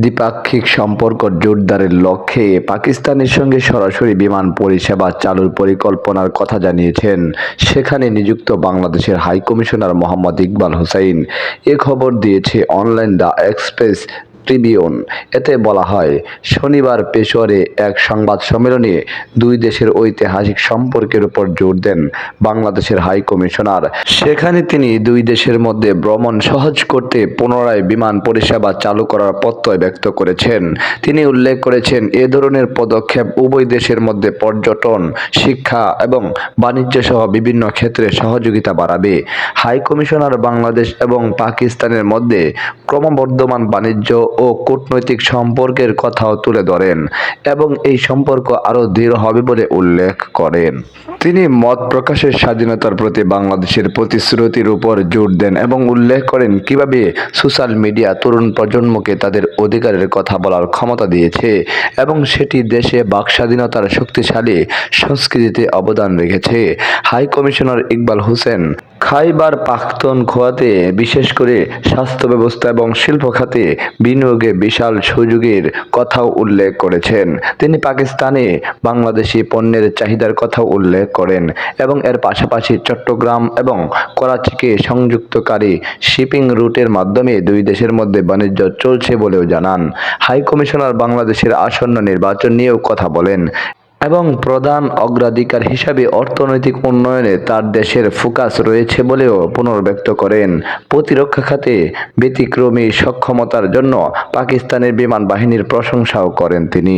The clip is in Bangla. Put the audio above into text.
দ্বিপাক্ষিক সম্পর্ক জোরদারের লক্ষ্যে পাকিস্তানের সঙ্গে সরাসরি বিমান পরিষেবা চালুর পরিকল্পনার কথা জানিয়েছেন সেখানে নিযুক্ত বাংলাদেশের হাইকমিশনার মোহাম্মদ ইকবাল হোসেন। এ খবর দিয়েছে অনলাইন দ্য এক্সপ্রেস ট্রিবিউন। এতে বলা হয়, শনিবার পেশোয়ারে এক সংবাদ সম্মেলনে দুই দেশের ঐতিহাসিক সম্পর্কের উপর জোর দেন বাংলাদেশের হাই কমিশনার। সেখানে তিনি দুই দেশের মধ্যে ভ্রমণ সহজ করতে পুনরায় বিমান পরিষেবা চালু করার প্রত্যয় ব্যক্ত করেছেন। তিনি উল্লেখ করেছেন, এ ধরনের পদক্ষেপ উভয় দেশের মধ্যে পর্যটন, শিক্ষা এবং বাণিজ্য সহ বিভিন্ন ক্ষেত্রে সহযোগিতা বাড়াবে। হাই কমিশনার বাংলাদেশ এবং পাকিস্তানের মধ্যে ক্রমবর্ধমান বাণিজ্য ও কূটনৈতিক সম্পর্কের কথাও তুলে ধরেন এবং এই সম্পর্ক আরও দৃঢ় হবে বলে উল্লেখ করেন। তিনি মত প্রকাশের স্বাধীনতার প্রতি বাংলাদেশের প্রতিশ্রুতির উপর জোর দেন এবং উল্লেখ করেন কিভাবে সোশ্যাল মিডিয়া তরুণ প্রজন্মকে তাদের অধিকারের কথা বলার ক্ষমতা দিয়েছে এবং সেটি দেশে বাকস্বাধীনতার শক্তিশালী সংস্কৃতিতে অবদান রেখেছে। হাই কমিশনার ইকবাল হোসেন খাইবার পাখতুনখোয়াতে বিশেষ করে স্বাস্থ্য ব্যবস্থা এবং শিল্প খাতে বিনিয়োগে বিশাল সুযোগের কথাও উল্লেখ করেছেন। তিনি পাকিস্তানে বাংলাদেশি পণ্যের চাহিদার কথাও উল্লেখ করেন এবং এর পাশাপাশি চট্টগ্রাম এবং করাচিকে সংযুক্তকারী শিপিং রুটের মাধ্যমে দুই দেশের মধ্যে বাণিজ্য চলছে বলেও জানান। হাই কমিশনার বাংলাদেশের আসন্ন নির্বাচন নিয়েও কথা বলেন এবং প্রধান অগ্রাধিকার হিসাবে অর্থনৈতিক উন্নয়নে তার দেশের ফোকাস রয়েছে বলেও পুনর্ব্যক্ত করেন। প্রতিরক্ষা খাতে ব্যতিক্রমী সক্ষমতার জন্য পাকিস্তানের বিমান বাহিনীর প্রশংসাও করেন তিনি।